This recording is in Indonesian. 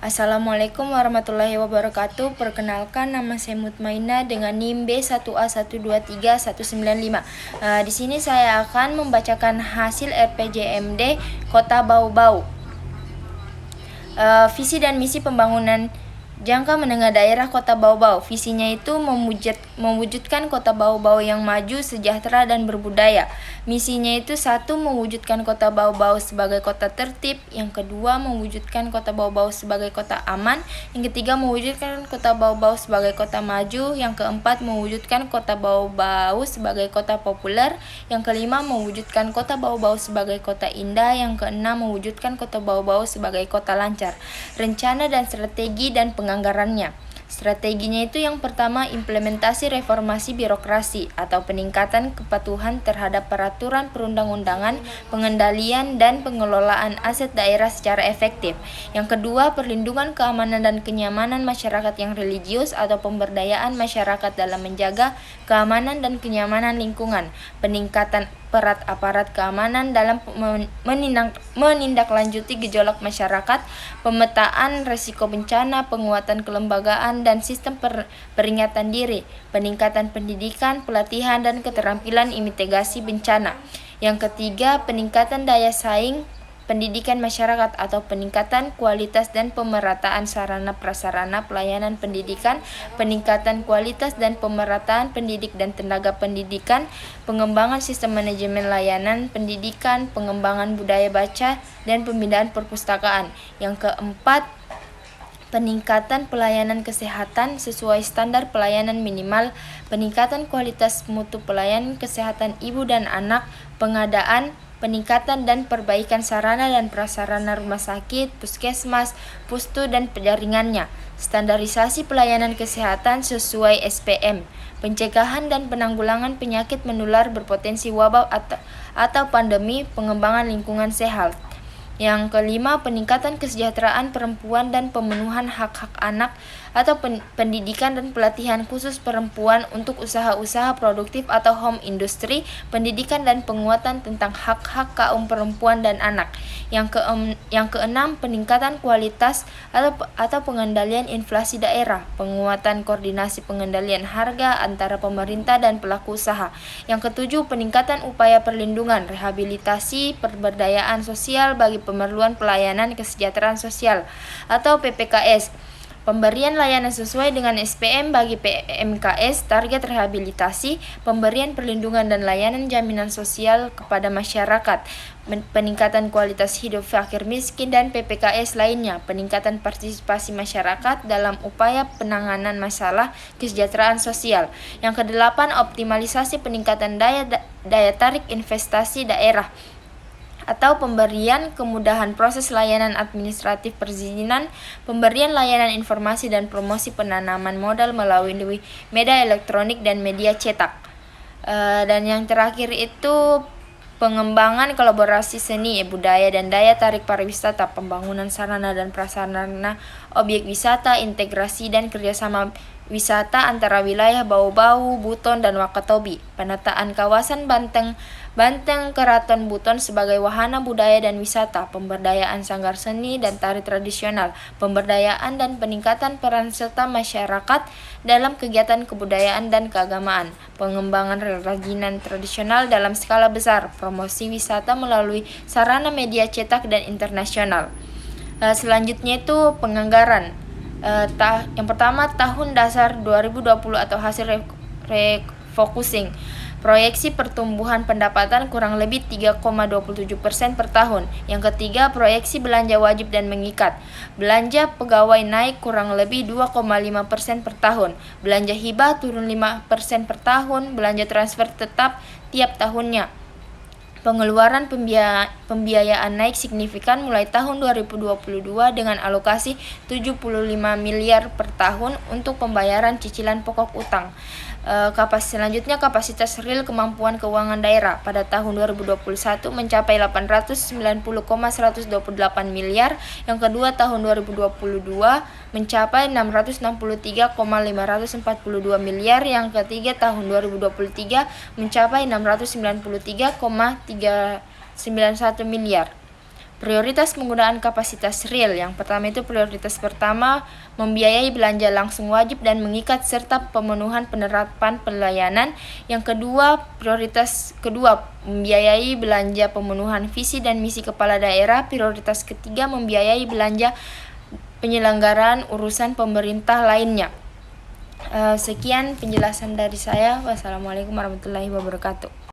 Assalamualaikum warahmatullahi wabarakatuh. Perkenalkan, nama saya Mutmainah dengan NIM B1A123-195. Di sini saya akan membacakan hasil RPJMD Kota Bau-Bau. Visi dan misi pembangunan jangka menengah daerah Kota Bau-Bau. Visinya itu mewujudkan Kota Bau-Bau yang maju, sejahtera, dan berbudaya. Misinya itu 1. Mewujudkan Kota Bau-Bau sebagai kota tertib. Yang kedua, mewujudkan Kota Bau-Bau sebagai kota aman. Yang ketiga, mewujudkan Kota Bau-Bau sebagai kota maju. Yang keempat, mewujudkan Kota Bau-Bau sebagai kota populer. Yang kelima, mewujudkan Kota Bau-Bau sebagai kota indah. Yang keenam, mewujudkan Kota Bau-Bau sebagai kota lancar. Rencana dan strategi dan anggarannya. Strateginya itu yang pertama, implementasi reformasi birokrasi atau peningkatan kepatuhan terhadap peraturan perundang-undangan, pengendalian dan pengelolaan aset daerah secara efektif. Yang kedua, perlindungan keamanan dan kenyamanan masyarakat yang religius atau pemberdayaan masyarakat dalam menjaga keamanan dan kenyamanan lingkungan, peningkatan peran aparat keamanan dalam menindaklanjuti gejolak masyarakat, pemetaan risiko bencana, penguatan kelembagaan dan sistem peringatan diri, peningkatan pendidikan, pelatihan dan keterampilan mitigasi bencana. Yang ketiga, peningkatan daya saing pendidikan masyarakat atau peningkatan kualitas dan pemerataan sarana prasarana pelayanan pendidikan, peningkatan kualitas dan pemerataan pendidik dan tenaga pendidikan, pengembangan sistem manajemen layanan pendidikan, pengembangan budaya baca dan pemindahan perpustakaan. Yang keempat, peningkatan pelayanan kesehatan sesuai standar pelayanan minimal, peningkatan kualitas mutu pelayanan kesehatan ibu dan anak, pengadaan, peningkatan dan perbaikan sarana dan prasarana rumah sakit, puskesmas, pustu dan jaringannya, standarisasi pelayanan kesehatan sesuai SPM, pencegahan dan penanggulangan penyakit menular berpotensi wabah atau pandemi, pengembangan lingkungan sehat. Yang kelima, peningkatan kesejahteraan perempuan dan pemenuhan hak-hak anak atau pendidikan dan pelatihan khusus perempuan untuk usaha-usaha produktif atau home industry, pendidikan dan penguatan tentang hak-hak kaum perempuan dan anak. Yang keenam, peningkatan kualitas atau pengendalian inflasi daerah, penguatan koordinasi pengendalian harga antara pemerintah dan pelaku usaha. Yang ketujuh, peningkatan upaya perlindungan, rehabilitasi, pemberdayaan sosial bagi pemerluan pelayanan kesejahteraan sosial atau PPKS. Pemberian layanan sesuai dengan SPM bagi PMKS, target rehabilitasi, pemberian perlindungan dan layanan jaminan sosial kepada masyarakat, peningkatan kualitas hidup fakir miskin dan PPKS lainnya, peningkatan partisipasi masyarakat dalam upaya penanganan masalah kesejahteraan sosial. Yang kedelapan, optimalisasi peningkatan daya tarik investasi daerah atau pemberian kemudahan proses layanan administratif perizinan, pemberian layanan informasi dan promosi penanaman modal melalui media elektronik dan media cetak. Dan yang terakhir itu pengembangan kolaborasi seni, budaya dan daya tarik pariwisata, pembangunan sarana dan prasarana objek wisata, integrasi dan kerjasama wisata antara wilayah Bau-Bau, Buton, dan Wakatobi, penataan kawasan Banteng Keraton Buton sebagai wahana budaya dan wisata, pemberdayaan sanggar seni dan tari tradisional, pemberdayaan dan peningkatan peran serta masyarakat dalam kegiatan kebudayaan dan keagamaan, pengembangan kerajinan tradisional dalam skala besar, promosi wisata melalui sarana media cetak dan internasional. Selanjutnya itu penganggaran. Yang pertama, tahun dasar 2020 atau hasil refocusing. Proyeksi pertumbuhan pendapatan kurang lebih 3,27% per tahun. Yang ketiga, proyeksi belanja wajib dan mengikat. Belanja pegawai naik kurang lebih 2,5% per tahun. Belanja hibah turun 5% per tahun. Belanja transfer tetap tiap tahunnya. Pengeluaran pembiayaan naik signifikan mulai tahun 2022 dengan alokasi 75 miliar per tahun untuk pembayaran cicilan pokok utang. Selanjutnya, kapasitas real kemampuan keuangan daerah pada tahun 2021 mencapai 890,128 miliar. Yang kedua, tahun 2022 mencapai 663,542 miliar. Yang ketiga, tahun 2023 mencapai 693,391 miliar. Prioritas penggunaan kapasitas real. Yang pertama itu prioritas pertama membiayai belanja langsung wajib dan mengikat serta pemenuhan penerapan pelayanan. Yang kedua, prioritas kedua membiayai belanja pemenuhan visi dan misi kepala daerah. Prioritas ketiga membiayai belanja penyelenggaraan urusan pemerintah lainnya. Sekian penjelasan dari saya. Wassalamualaikum warahmatullahi wabarakatuh.